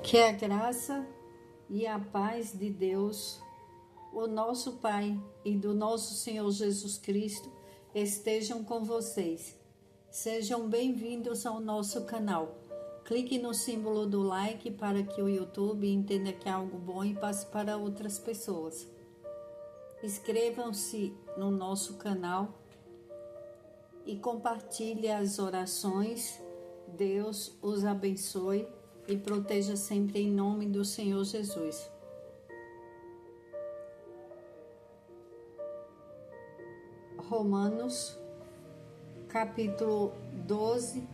Que a graça e a paz de Deus, o nosso Pai e do nosso Senhor Jesus Cristo estejam com vocês. Sejam bem-vindos ao nosso canal. Clique no símbolo do like para que o YouTube entenda que é algo bom e passe para outras pessoas. Inscrevam-se no nosso canal e compartilhe as orações. Deus os abençoe e proteja sempre em nome do Senhor Jesus. Romanos, capítulo 12,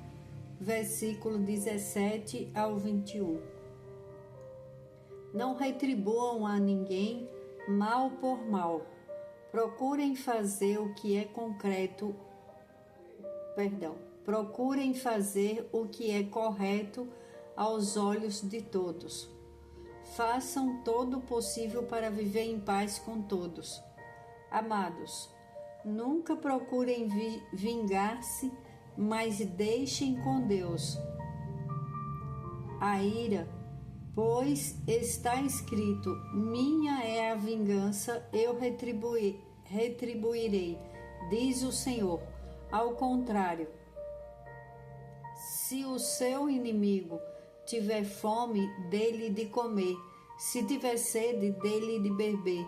versículo 17 ao 21. Não retribuam a ninguém mal por mal. Procurem fazer o que é correto aos olhos de todos. Façam todo o possível para viver em paz com todos. Amados, nunca procurem vingar-se, mas deixem com Deus a ira, pois está escrito: minha é a vingança, eu retribuirei, diz o Senhor. Ao contrário, se o seu inimigo tiver fome, dê-lhe de comer, se tiver sede, dê-lhe de beber.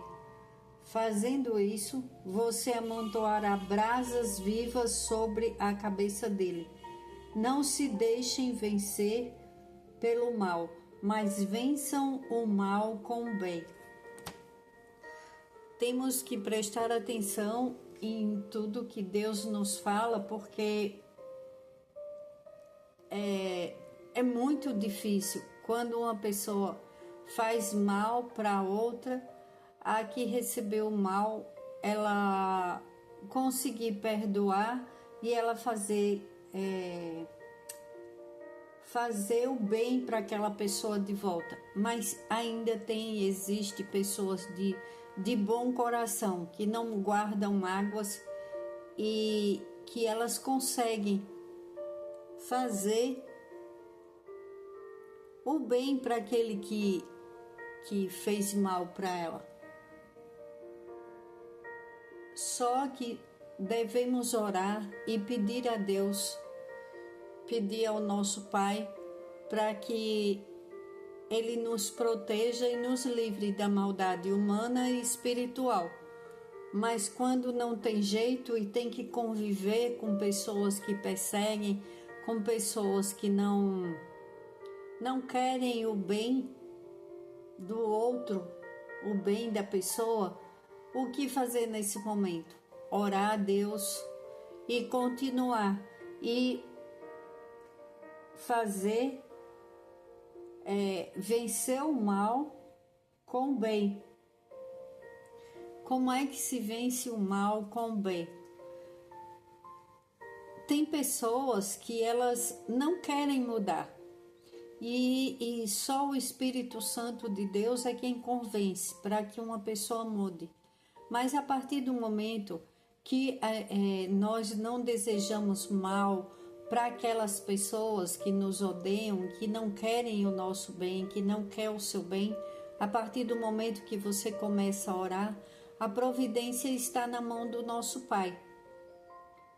Fazendo isso, você amontoará brasas vivas sobre a cabeça dele. Não se deixem vencer pelo mal, mas vençam o mal com o bem. Temos que prestar atenção em tudo que Deus nos fala, porque é muito difícil quando uma pessoa faz mal para outra, a que recebeu o mal, ela conseguir perdoar e ela fazer o bem para aquela pessoa de volta. Mas ainda existe pessoas de bom coração que não guardam mágoas e que elas conseguem fazer o bem para aquele que fez mal para ela. Só que devemos orar e pedir a Deus, pedir ao nosso Pai, para que Ele nos proteja e nos livre da maldade humana e espiritual. Mas quando não tem jeito e tem que conviver com pessoas que perseguem, com pessoas que não querem o bem do outro, o bem da pessoa, o que fazer nesse momento? Orar a Deus e continuar e fazer vencer o mal com o bem. Como é que se vence o mal com o bem? Tem pessoas que elas não querem mudar e só o Espírito Santo de Deus é quem convence para que uma pessoa mude. Mas a partir do momento que nós não desejamos mal para aquelas pessoas que nos odeiam, que não querem o nosso bem, que não querem o seu bem, a partir do momento que você começa a orar, a providência está na mão do nosso Pai.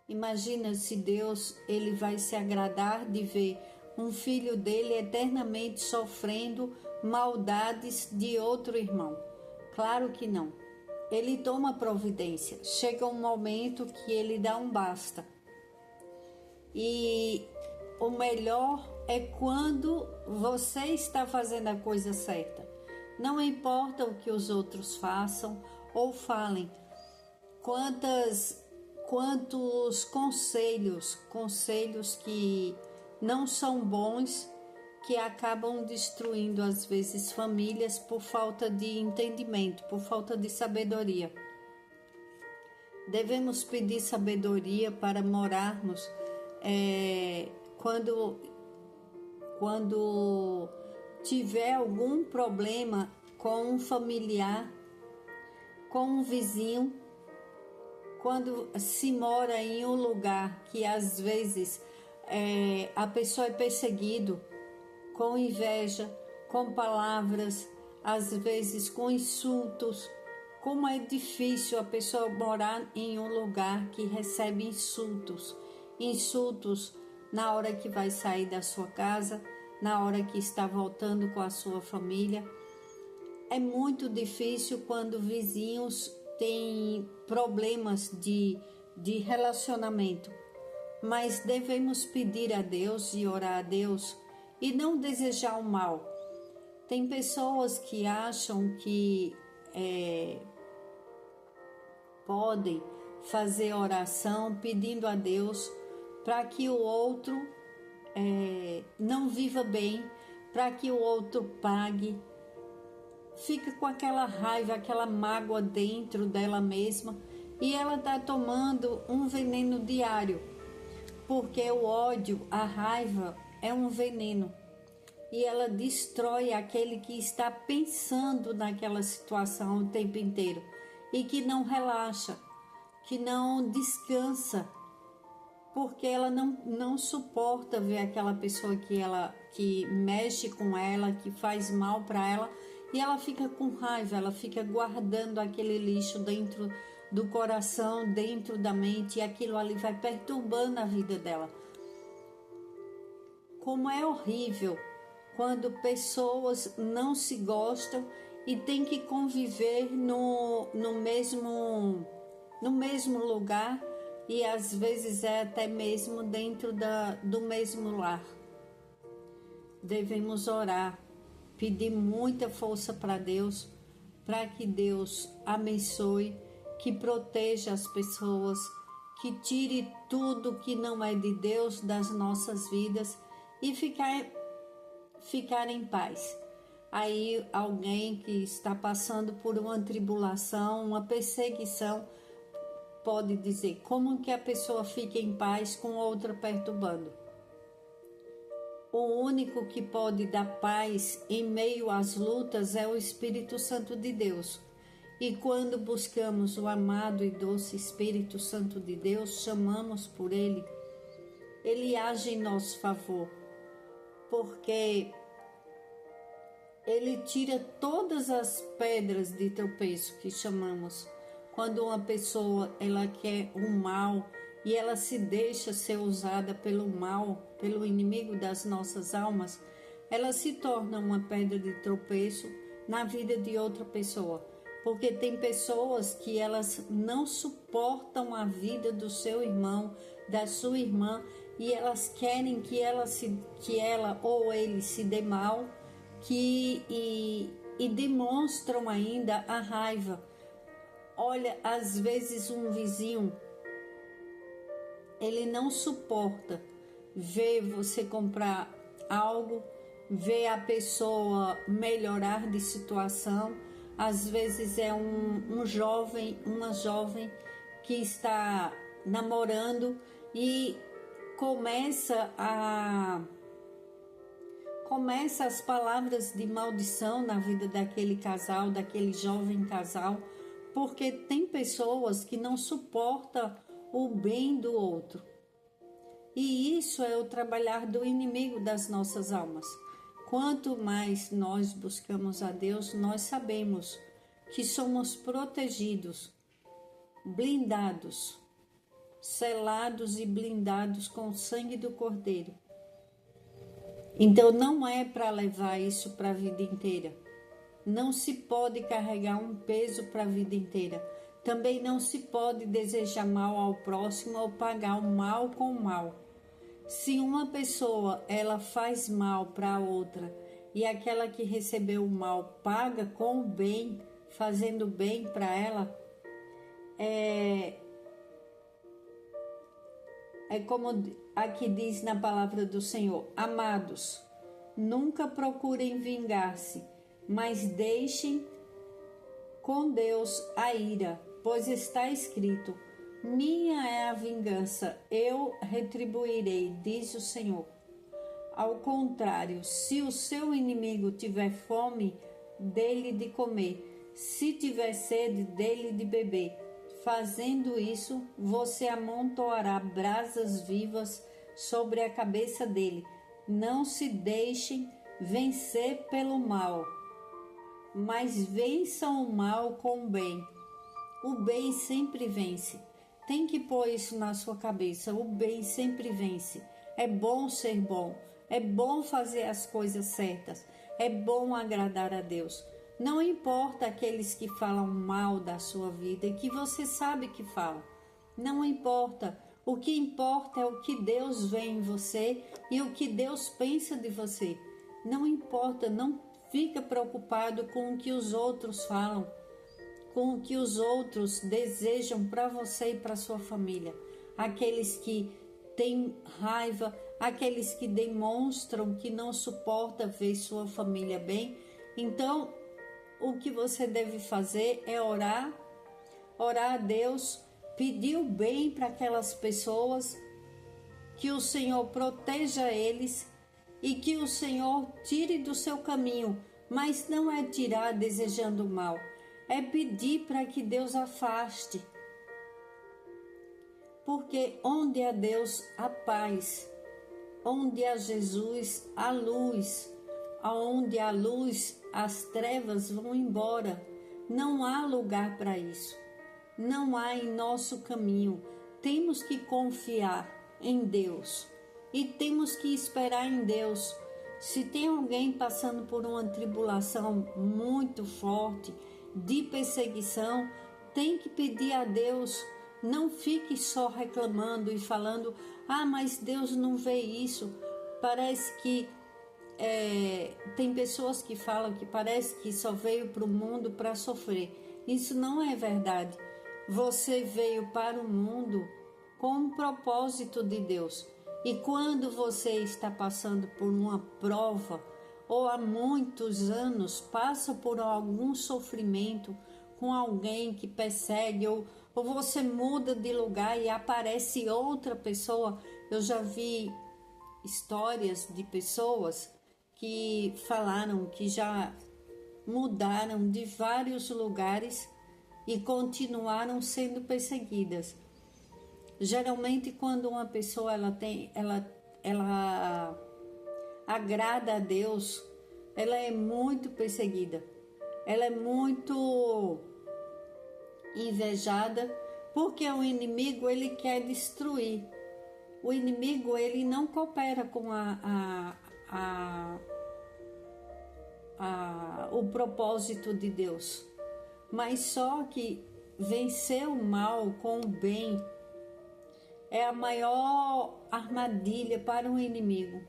Imagina se Deus ele vai se agradar de ver um filho dele eternamente sofrendo maldades de outro irmão. Claro que não. Ele toma providência. Chega um momento que ele dá um basta. E o melhor é quando você está fazendo a coisa certa. Não importa o que os outros façam ou falem. Quantos conselhos que não são bons, que acabam destruindo às vezes famílias por falta de entendimento, por falta de sabedoria. Devemos pedir sabedoria para morarmos quando tiver algum problema com um familiar, com um vizinho, quando se mora em um lugar que às vezes a pessoa é perseguido com inveja com palavras, às vezes com insultos. Como é difícil a pessoa morar em um lugar que recebe insultos. Insultos na hora que vai sair da sua casa, na hora que está voltando com a sua família. É muito difícil quando vizinhos têm problemas de relacionamento. Mas devemos pedir a Deus e orar a Deus e não desejar o mal. Tem pessoas que acham que podem fazer oração pedindo a Deus para que o outro não viva bem, para que o outro pague. Fica com aquela raiva, aquela mágoa dentro dela mesma e ela está tomando um veneno diário, porque o ódio, a raiva é um veneno. E ela destrói aquele que está pensando naquela situação o tempo inteiro e que não relaxa, que não descansa, porque ela não suporta ver aquela pessoa que mexe com ela, que faz mal para ela, e ela fica com raiva, ela fica guardando aquele lixo dentro do coração, dentro da mente, e aquilo ali vai perturbando a vida dela. Como é horrível quando pessoas não se gostam e têm que conviver no mesmo lugar e às vezes é até mesmo dentro do mesmo lar. Devemos orar, pedir muita força para Deus, para que Deus abençoe, que proteja as pessoas, que tire tudo que não é de Deus das nossas vidas e ficar em paz. Aí alguém que está passando por uma tribulação, uma perseguição, pode dizer: como que a pessoa fica em paz com outra perturbando? O único que pode dar paz em meio às lutas é o Espírito Santo de Deus. E quando buscamos o amado e doce Espírito Santo de Deus, chamamos por Ele, Ele age em nosso favor, porque Ele tira todas as pedras de tropeço que chamamos. Quando uma pessoa ela quer o mal e ela se deixa ser usada pelo mal, pelo inimigo das nossas almas, ela se torna uma pedra de tropeço na vida de outra pessoa. Porque tem pessoas que elas não suportam a vida do seu irmão, da sua irmã, e elas querem que ela ou ele se dê mal, e demonstram ainda a raiva. Olha, às vezes um vizinho, ele não suporta ver você comprar algo, ver a pessoa melhorar de situação. Às vezes é um jovem, uma jovem que está namorando e começa as palavras de maldição na vida daquele casal, daquele jovem casal, porque tem pessoas que não suportam o bem do outro. E isso é o trabalhar do inimigo das nossas almas. Quanto mais nós buscamos a Deus, nós sabemos que somos protegidos, blindados, selados e blindados com o sangue do Cordeiro. Então não é para levar isso para a vida inteira. Não se pode carregar um peso para a vida inteira. Também não se pode desejar mal ao próximo ou pagar o mal com o mal. Se uma pessoa ela faz mal para outra e aquela que recebeu o mal paga com o bem, fazendo bem para ela, é como aqui diz na palavra do Senhor: amados, nunca procurem vingar-se, mas deixem com Deus a ira, pois está escrito: minha é a vingança, eu retribuirei, diz o Senhor. Ao contrário, se o seu inimigo tiver fome, dê-lhe de comer, se tiver sede, dê-lhe de beber. Fazendo isso, você amontoará brasas vivas sobre a cabeça dele. Não se deixem vencer pelo mal, mas vençam o mal com o bem. O bem sempre vence. Tem que pôr isso na sua cabeça. O bem sempre vence. É bom ser bom. É bom fazer as coisas certas. É bom agradar a Deus. Não importa aqueles que falam mal da sua vida e que você sabe que falam. Não importa. O que importa é o que Deus vê em você e o que Deus pensa de você. Não importa, não fica preocupado com o que os outros falam, com o que os outros desejam para você e para sua família. Aqueles que têm raiva, aqueles que demonstram que não suporta ver sua família bem. Então, o que você deve fazer é orar a Deus, pedir o bem para aquelas pessoas, que o Senhor proteja eles e que o Senhor tire do seu caminho, mas não é tirar desejando o mal, é pedir para que Deus afaste. Porque onde há Deus, há paz. Onde há Jesus, há luz. Onde há luz, as trevas vão embora. Não há lugar para isso. Não há em nosso caminho. Temos que confiar em Deus. E temos que esperar em Deus. Se tem alguém passando por uma tribulação muito forte, de perseguição, tem que pedir a Deus. Não fique só reclamando e falando, mas Deus não vê isso. Parece que tem pessoas que falam que parece que só veio para o mundo para sofrer. Isso não é verdade. Você veio para o mundo com um propósito de Deus. E quando você está passando por uma prova, ou há muitos anos passa por algum sofrimento com alguém que persegue, ou você muda de lugar e aparece outra pessoa. Eu já vi histórias de pessoas que falaram que já mudaram de vários lugares e continuaram sendo perseguidas. Geralmente, quando uma pessoa ela agrada a Deus, ela é muito perseguida, ela é muito invejada, porque o inimigo ele quer destruir. O inimigo ele não coopera com o propósito de Deus, mas só que vencer o mal com o bem é a maior armadilha para o inimigo.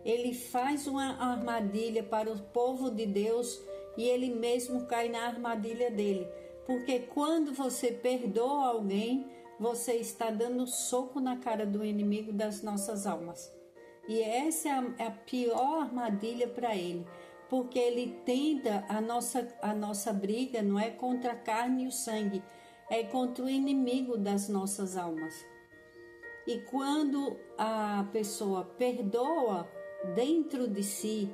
Ele faz uma armadilha para o povo de Deus e ele mesmo cai na armadilha dele. Porque quando você perdoa alguém, você está dando soco na cara do inimigo das nossas almas. E essa é a pior armadilha para ele. Porque ele tenta, a nossa briga não é contra a carne e o sangue, é contra o inimigo das nossas almas. E quando a pessoa perdoa dentro de si,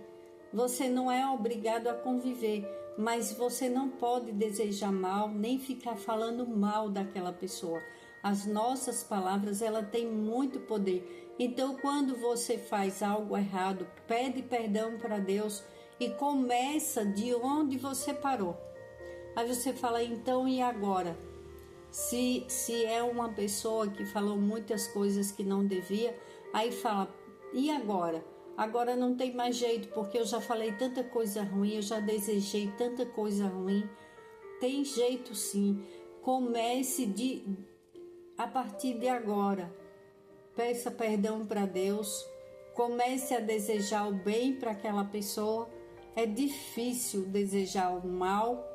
você não é obrigado a conviver, mas você não pode desejar mal, nem ficar falando mal daquela pessoa. As nossas palavras, ela tem muito poder. Então, quando você faz algo errado, pede perdão para Deus e começa de onde você parou. Aí você fala, então, e agora? Se é uma pessoa que falou muitas coisas que não devia, aí fala, e agora? Agora não tem mais jeito, porque eu já falei tanta coisa ruim, eu já desejei tanta coisa ruim. Tem jeito sim. Comece a partir de agora. Peça perdão para Deus. Comece a desejar o bem para aquela pessoa. É difícil desejar o mal.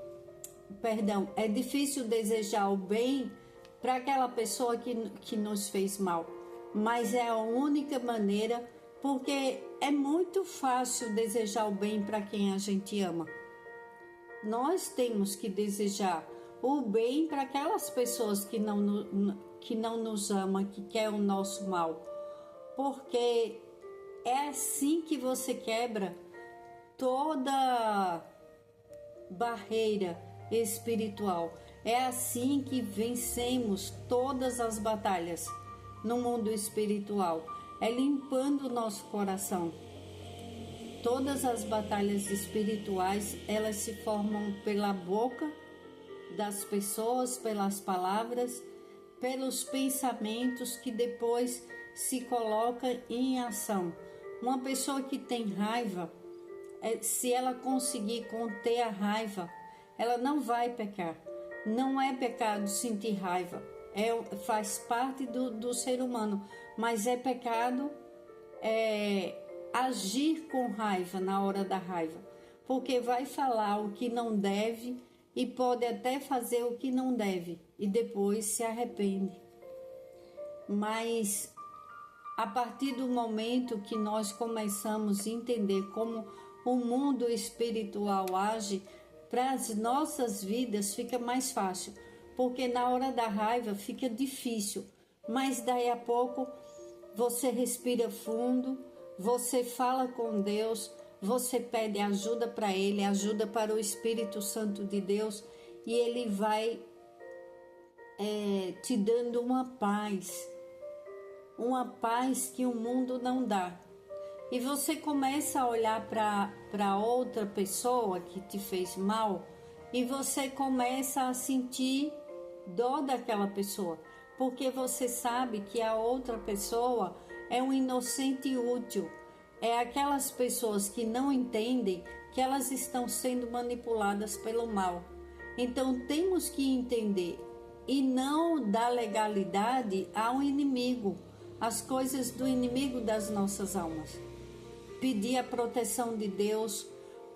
É difícil desejar o bem para aquela pessoa que nos fez mal. Mas é a única maneira, porque é muito fácil desejar o bem para quem a gente ama. Nós temos que desejar o bem para aquelas pessoas que não nos amam, que querem o nosso mal. Porque é assim que você quebra toda barreira espiritual. É assim que vencemos todas as batalhas no mundo espiritual. É limpando o nosso coração. Todas as batalhas espirituais, elas se formam pela boca das pessoas, pelas palavras, pelos pensamentos que depois se colocam em ação. Uma pessoa que tem raiva, se ela conseguir conter a raiva, ela não vai pecar. Não é pecado sentir raiva, faz parte do ser humano, mas é pecado agir com raiva na hora da raiva, porque vai falar o que não deve e pode até fazer o que não deve e depois se arrepende. Mas a partir do momento que nós começamos a entender como o mundo espiritual age, para as nossas vidas fica mais fácil, porque na hora da raiva fica difícil, mas daí a pouco você respira fundo, você fala com Deus, você pede ajuda para Ele, ajuda para o Espírito Santo de Deus, e Ele vai te dando uma paz que o mundo não dá. E você começa a olhar para outra pessoa que te fez mal e você começa a sentir dó daquela pessoa, porque você sabe que a outra pessoa é um inocente útil. É aquelas pessoas que não entendem que elas estão sendo manipuladas pelo mal. Então temos que entender e não dar legalidade ao inimigo, às coisas do inimigo das nossas almas. Pedir a proteção de Deus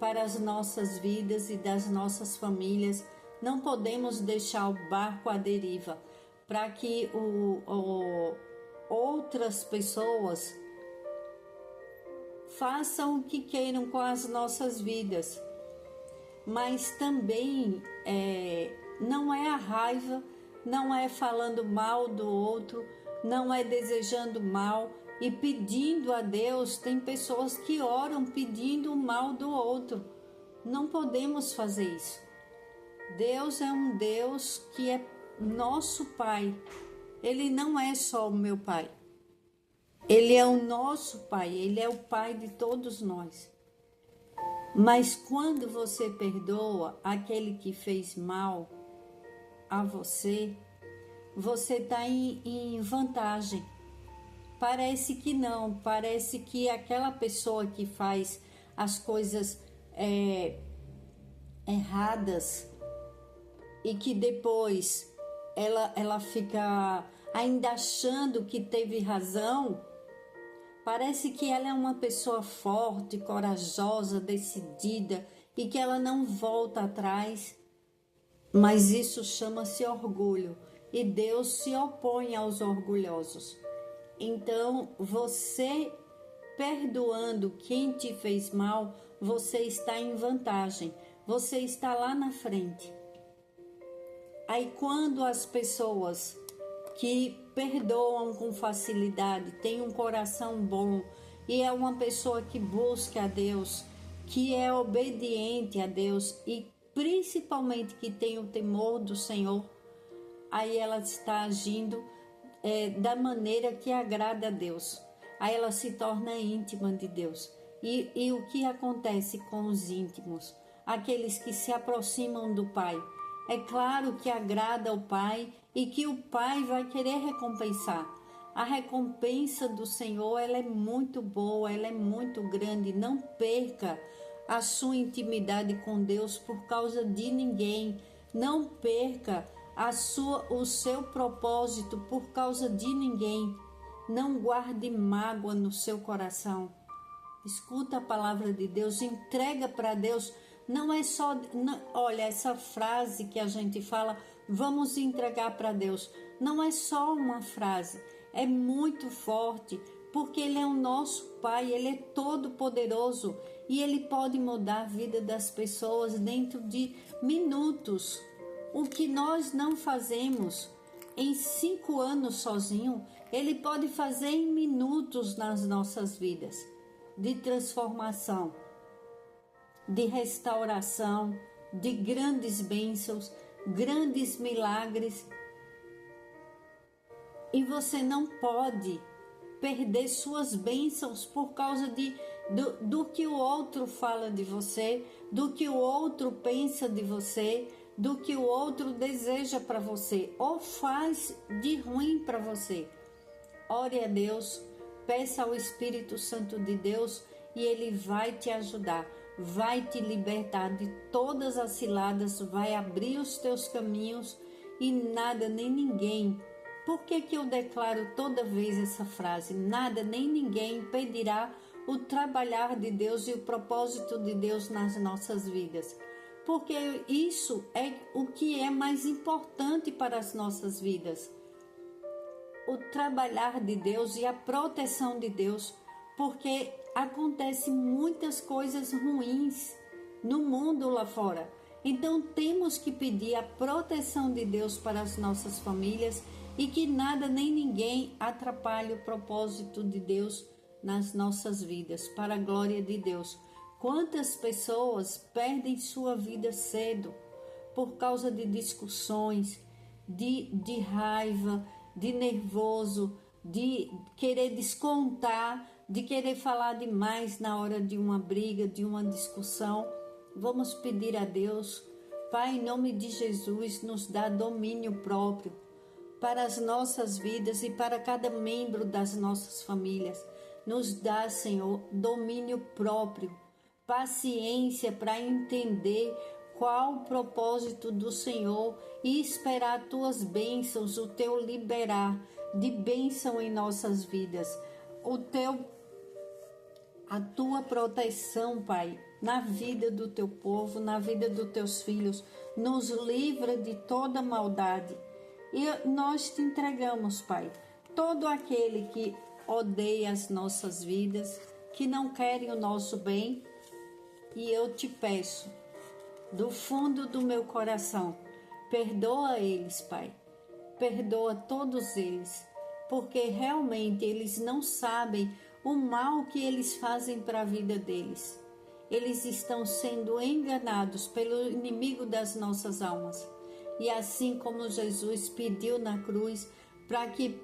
para as nossas vidas e das nossas famílias. Não podemos deixar o barco à deriva para que outras pessoas façam o que queiram com as nossas vidas. Mas também não é a raiva, não é falando mal do outro, não é desejando mal e pedindo a Deus. Tem pessoas que oram pedindo o mal do outro. Não podemos fazer isso. Deus é um Deus que é nosso Pai. Ele não é só o meu Pai. Ele é o nosso Pai. Ele é o Pai de todos nós. Mas quando você perdoa aquele que fez mal a você, você está em vantagem. Parece que não, parece que aquela pessoa que faz as coisas erradas e que depois ela fica ainda achando que teve razão, parece que ela é uma pessoa forte, corajosa, decidida e que ela não volta atrás. Mas isso chama-se orgulho e Deus se opõe aos orgulhosos. Então, você perdoando quem te fez mal, você está em vantagem, você está lá na frente. Aí quando as pessoas que perdoam com facilidade, têm um coração bom e é uma pessoa que busca a Deus, que é obediente a Deus e principalmente que tem o temor do Senhor, aí ela está agindo da maneira que agrada a Deus. Aí ela se torna íntima de Deus. E o que acontece com os íntimos? Aqueles que se aproximam do Pai. É claro que agrada ao Pai e que o Pai vai querer recompensar. A recompensa do Senhor, ela é muito boa, ela é muito grande. Não perca a sua intimidade com Deus por causa de ninguém. Não perca o seu propósito por causa de ninguém. Não guarde mágoa no seu coração. Escuta a palavra de Deus, entrega para Deus. Não é só, olha, essa frase que a gente fala, vamos entregar para Deus. Não é só uma frase, é muito forte, porque Ele é o nosso Pai, Ele é todo poderoso e Ele pode mudar a vida das pessoas dentro de minutos. O que nós não fazemos em 5 anos sozinho, Ele pode fazer em minutos nas nossas vidas, de transformação, de restauração, de grandes bênçãos, grandes milagres. E você não pode perder suas bênçãos por causa do que o outro fala de você, do que o outro pensa de você, do que o outro deseja para você ou faz de ruim para você. Ore a Deus, peça ao Espírito Santo de Deus e Ele vai te ajudar, vai te libertar de todas as ciladas, vai abrir os teus caminhos e nada nem ninguém. Por que eu declaro toda vez essa frase? Nada nem ninguém impedirá o trabalhar de Deus e o propósito de Deus nas nossas vidas. Porque isso é o que é mais importante para as nossas vidas. O trabalhar de Deus e a proteção de Deus, porque acontecem muitas coisas ruins no mundo lá fora. Então temos que pedir a proteção de Deus para as nossas famílias e que nada nem ninguém atrapalhe o propósito de Deus nas nossas vidas, para a glória de Deus. Quantas pessoas perdem sua vida cedo por causa de discussões, de raiva, de nervoso, de querer descontar, de querer falar demais na hora de uma briga, de uma discussão. Vamos pedir a Deus, Pai, em nome de Jesus, nos dá domínio próprio para as nossas vidas e para cada membro das nossas famílias. Nos dá, Senhor, domínio próprio, paciência para entender qual o propósito do Senhor e esperar tuas bênçãos, o teu liberar de bênção em nossas vidas, a tua proteção, Pai, na vida do teu povo, na vida dos teus filhos. Nos livra de toda maldade. E nós te entregamos, Pai, todo aquele que odeia as nossas vidas, que não querem o nosso bem, e eu te peço, do fundo do meu coração, perdoa eles, Pai, perdoa todos eles, porque realmente eles não sabem o mal que eles fazem para a vida deles. Eles estão sendo enganados pelo inimigo das nossas almas. E assim como Jesus pediu na cruz para que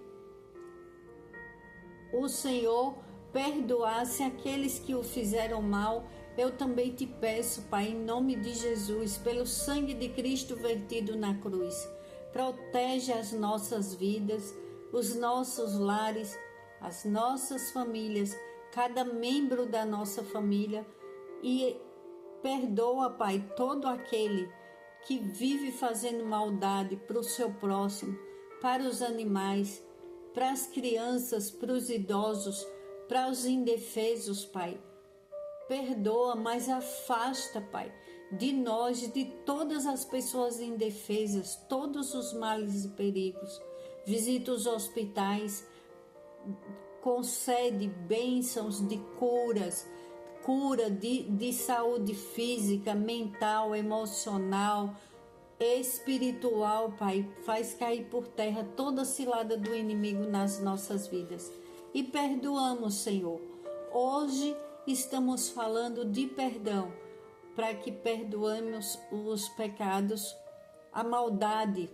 o Senhor perdoasse aqueles que o fizeram mal, eu também te peço, Pai, em nome de Jesus, pelo sangue de Cristo vertido na cruz, protege as nossas vidas, os nossos lares, as nossas famílias, cada membro da nossa família, e perdoa, Pai, todo aquele que vive fazendo maldade para o seu próximo, para os animais, para as crianças, para os idosos, para os indefesos, Pai. Perdoa, mas afasta, Pai, de nós, de todas as pessoas indefesas, todos os males e perigos. Visita os hospitais, concede bênçãos de cura de saúde física, mental, emocional, espiritual, Pai. Faz cair por terra toda cilada do inimigo nas nossas vidas. E perdoamos, Senhor. Hoje estamos falando de perdão, para que perdoemos os pecados, a maldade.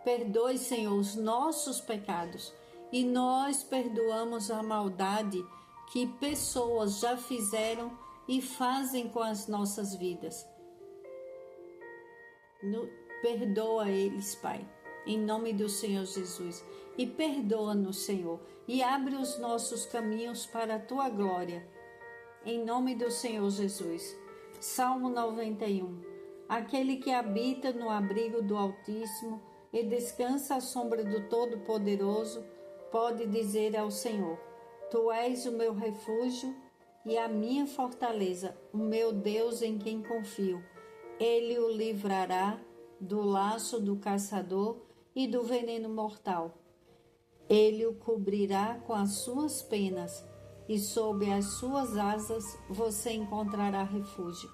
Perdoe, Senhor, os nossos pecados. E nós perdoamos a maldade que pessoas já fizeram e fazem com as nossas vidas. Perdoa eles, Pai, em nome do Senhor Jesus. E perdoa-nos, Senhor, e abre os nossos caminhos para a Tua glória, em nome do Senhor Jesus. Salmo 91. Aquele que habita no abrigo do Altíssimo e descansa à sombra do Todo-Poderoso, pode dizer ao Senhor: Tu és o meu refúgio e a minha fortaleza, o meu Deus em quem confio. Ele o livrará do laço do caçador e do veneno mortal. Ele o cobrirá com as suas penas, e sob as suas asas você encontrará refúgio.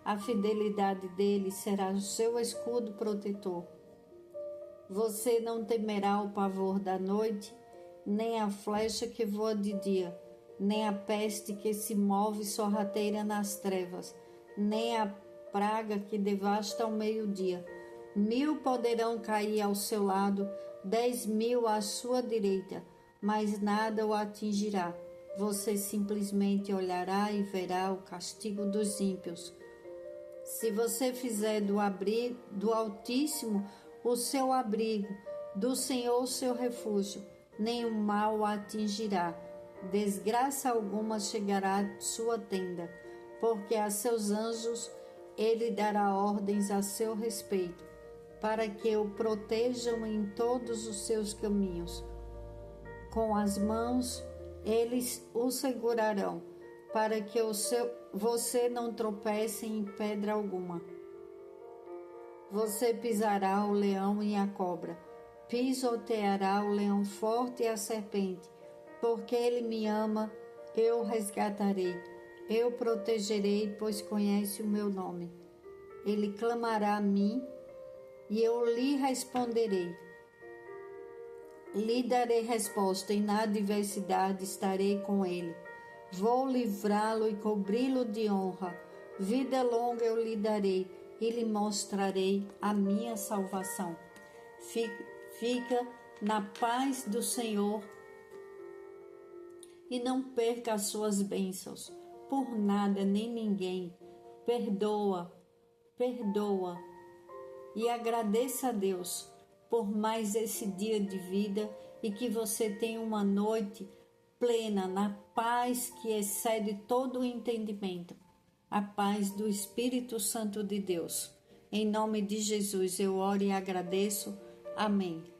A fidelidade dele será o seu escudo protetor. Você não temerá o pavor da noite, nem a flecha que voa de dia, nem a peste que se move sorrateira nas trevas, nem a praga que devasta ao meio-dia. 1000 poderão cair ao seu lado, 10.000 à sua direita, mas nada o atingirá. Você simplesmente olhará e verá o castigo dos ímpios. Se você fizer do Altíssimo o seu abrigo, do Senhor o seu refúgio, nenhum mal o atingirá, desgraça alguma chegará à sua tenda, porque a seus anjos ele dará ordens a seu respeito, para que o protejam em todos os seus caminhos. Com as mãos eles o segurarão, para que você não tropece em pedra alguma. Você pisará o leão e a cobra, pisoteará o leão forte e a serpente, porque ele me ama, eu o resgatarei, eu o protegerei, pois conhece o meu nome. Ele clamará a mim, e eu lhe responderei. Lhe darei resposta, e na adversidade estarei com ele. Vou livrá-lo e cobri-lo de honra. Vida longa eu lhe darei e lhe mostrarei a minha salvação. Fica na paz do Senhor e não perca as suas bênçãos. Por nada nem ninguém. Perdoa e agradeça a Deus por mais esse dia de vida e que você tenha uma noite plena na paz que excede todo o entendimento, a paz do Espírito Santo de Deus. Em nome de Jesus eu oro e agradeço. Amém.